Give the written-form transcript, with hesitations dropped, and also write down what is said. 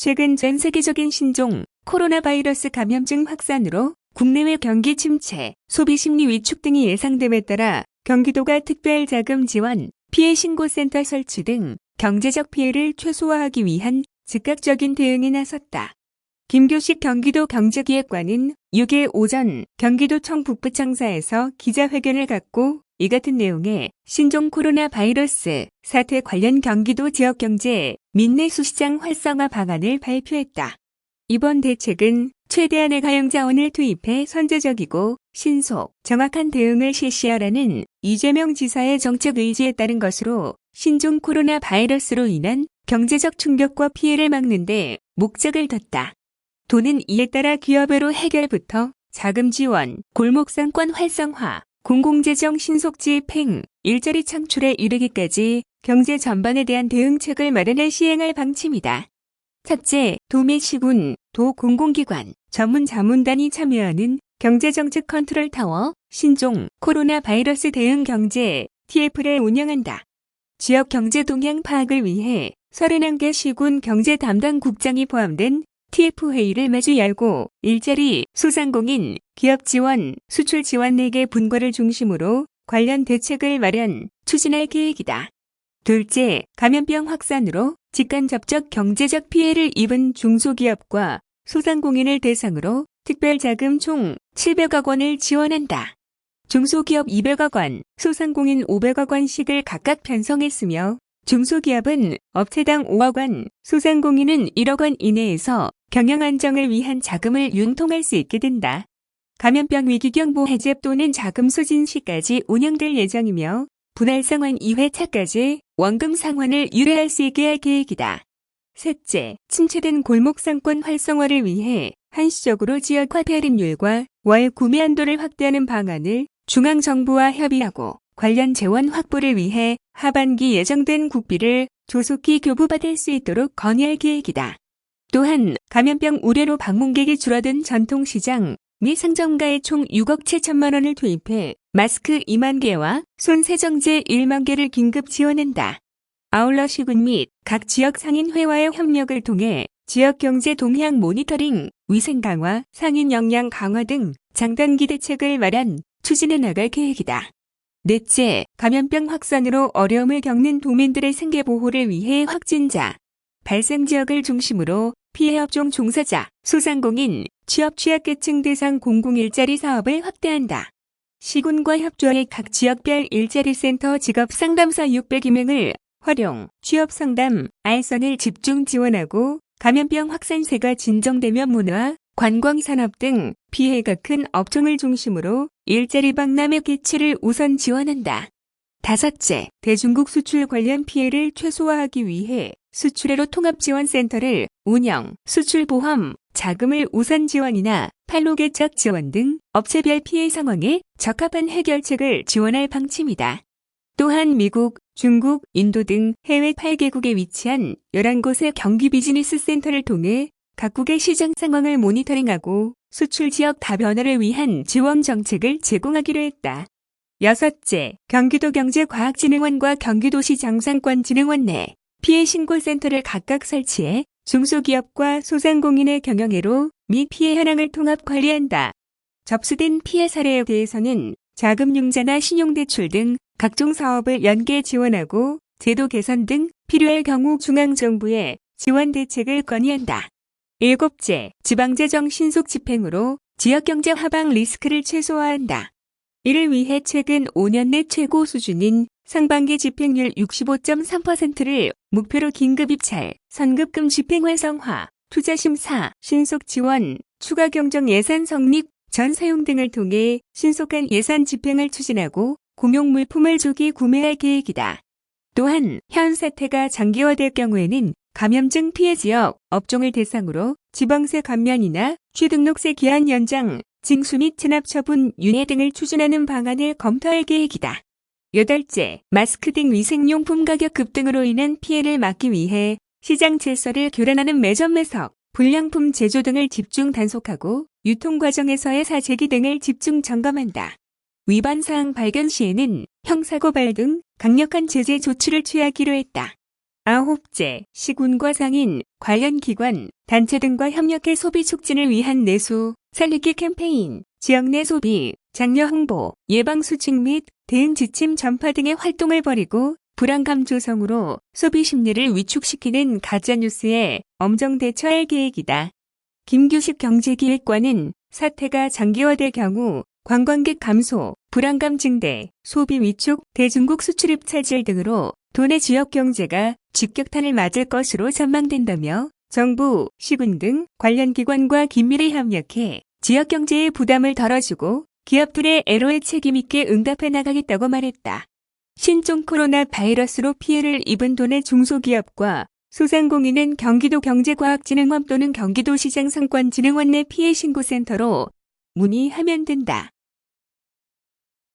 최근 전 세계적인 신종 코로나 바이러스 감염증 확산으로 국내외 경기 침체, 소비 심리 위축 등이 예상됨에 따라 경기도가 특별자금 지원, 피해 신고센터 설치 등 경제적 피해를 최소화하기 위한 즉각적인 대응에 나섰다. 김교식 경기도 경제기획관은 6일 오전 경기도청 북부청사에서 기자회견을 갖고 이 같은 내용의 신종 코로나 바이러스 사태 관련 경기도 지역경제 민내수시장 활성화 방안을 발표했다. 이번 대책은 최대한의 가용자원을 투입해 선제적이고 신속, 정확한 대응을 실시하라는 이재명 지사의 정책 의지에 따른 것으로 신종 코로나 바이러스로 인한 경제적 충격과 피해를 막는 데 목적을 뒀다. 도는 이에 따라 기업외로 해결부터 자금 지원, 골목상권 활성화, 공공재정 신속 집행, 일자리 창출에 이르기까지 경제 전반에 대한 대응책을 마련해 시행할 방침이다. 첫째, 도매 시군, 도 공공기관, 전문 자문단이 참여하는 경제정책 컨트롤 타워, 신종 코로나 바이러스 대응 경제 TF를 운영한다. 지역 경제 동향 파악을 위해 31개 시군 경제 담당 국장이 포함된 TF 회의를 매주 열고 일자리, 소상공인, 기업 지원, 수출 지원 4개 분과를 중심으로 관련 대책을 마련, 추진할 계획이다. 둘째, 감염병 확산으로 직간접적 경제적 피해를 입은 중소기업과 소상공인을 대상으로 특별자금 총 700억 원을 지원한다. 중소기업 200억 원, 소상공인 500억 원씩을 각각 편성했으며 중소기업은 업체당 5억 원, 소상공인은 1억 원 이내에서 경영 안정을 위한 자금을 융통할 수 있게 된다. 감염병 위기경보 해제 또는 자금 소진 시까지 운영될 예정이며 분할 상환 2회차까지 원금 상환을 유예할 수 있게 할 계획이다. 셋째, 침체된 골목 상권 활성화를 위해 한시적으로 지역 화폐 할인율과 월 구매 한도를 확대하는 방안을 중앙정부와 협의하고 관련 재원 확보를 위해 하반기 예정된 국비를 조속히 교부받을 수 있도록 건의할 계획이다. 또한 감염병 우려로 방문객이 줄어든 전통시장 미 상점가에 총 6억 7천만 원을 투입해 마스크 2만 개와 손 세정제 1만 개를 긴급 지원한다. 아울러 시군 및 각 지역 상인회와의 협력을 통해 지역 경제 동향 모니터링, 위생 강화, 상인 역량 강화 등 장단기 대책을 마련, 추진해 나갈 계획이다. 넷째, 감염병 확산으로 어려움을 겪는 도민들의 생계 보호를 위해 확진자, 발생 지역을 중심으로 피해 업종 종사자, 소상공인, 취업 취약계층 대상 공공일자리 사업을 확대한다. 시군과 협조해 각 지역별 일자리센터 직업상담사 600여 명을 활용, 취업상담, 알선을 집중 지원하고 감염병 확산세가 진정되면 문화, 관광산업 등 피해가 큰 업종을 중심으로 일자리 박람회 개최를 우선 지원한다. 다섯째, 대중국 수출 관련 피해를 최소화하기 위해 수출외로 통합지원센터를 운영, 수출보험, 자금을 우선 지원이나 판로개척 지원 등 업체별 피해 상황에 적합한 해결책을 지원할 방침이다. 또한 미국, 중국, 인도 등 해외 8개국에 위치한 11곳의 경기 비즈니스 센터를 통해 각국의 시장 상황을 모니터링하고 수출 지역 다변화를 위한 지원 정책을 제공하기로 했다. 여섯째, 경기도경제과학진흥원과 경기도시장상권진흥원 내 피해 신고센터를 각각 설치해 중소기업과 소상공인의 경영회로 미 피해 현황을 통합 관리한다. 접수된 피해 사례에 대해서는 자금융자나 신용대출 등 각종 사업을 연계 지원하고 제도 개선 등 필요할 경우 중앙정부에 지원 대책을 건의한다. 일곱째, 지방재정 신속 집행으로 지역경제 하방 리스크를 최소화한다. 이를 위해 최근 5년 내 최고 수준인 상반기 집행률 65.3%를 목표로 긴급 입찰, 선급금 집행 활성화, 투자심사, 신속 지원, 추가 경정 예산 성립, 전 사용 등을 통해 신속한 예산 집행을 추진하고 공용 물품을 조기 구매할 계획이다. 또한 현 사태가 장기화될 경우에는 감염증 피해 지역, 업종을 대상으로 지방세 감면이나 취등록세 기한 연장, 징수 및 체납 처분 유예 등을 추진하는 방안을 검토할 계획이다. 여덟째, 마스크 등 위생용품 가격 급등으로 인한 피해를 막기 위해 시장 질서를 교란하는 매점 매석, 불량품 제조 등을 집중 단속하고 유통 과정에서의 사재기 등을 집중 점검한다. 위반 사항 발견 시에는 형사고발 등 강력한 제재 조치를 취하기로 했다. 9째, 시군과 상인, 관련 기관, 단체 등과 협력해 소비 촉진을 위한 내수, 살리기 캠페인, 지역 내 소비, 장려 홍보, 예방 수칙 및 대응 지침 전파 등의 활동을 벌이고 불안감 조성으로 소비 심리를 위축시키는 가짜뉴스에 엄정 대처할 계획이다. 김규식 경제기획관은 사태가 장기화될 경우 관광객 감소, 불안감 증대, 소비 위축, 대중국 수출입 차질 등으로 도내 지역 경제가 직격탄을 맞을 것으로 전망된다며 정부, 시군 등 관련 기관과 긴밀히 협력해 지역 경제의 부담을 덜어주고 기업들의 애로에 책임 있게 응답해 나가겠다고 말했다. 신종 코로나 바이러스로 피해를 입은 도내 중소기업과 소상공인은 경기도 경제과학진흥원 또는 경기도시장 상권진흥원 내 피해 신고센터로 문의하면 된다.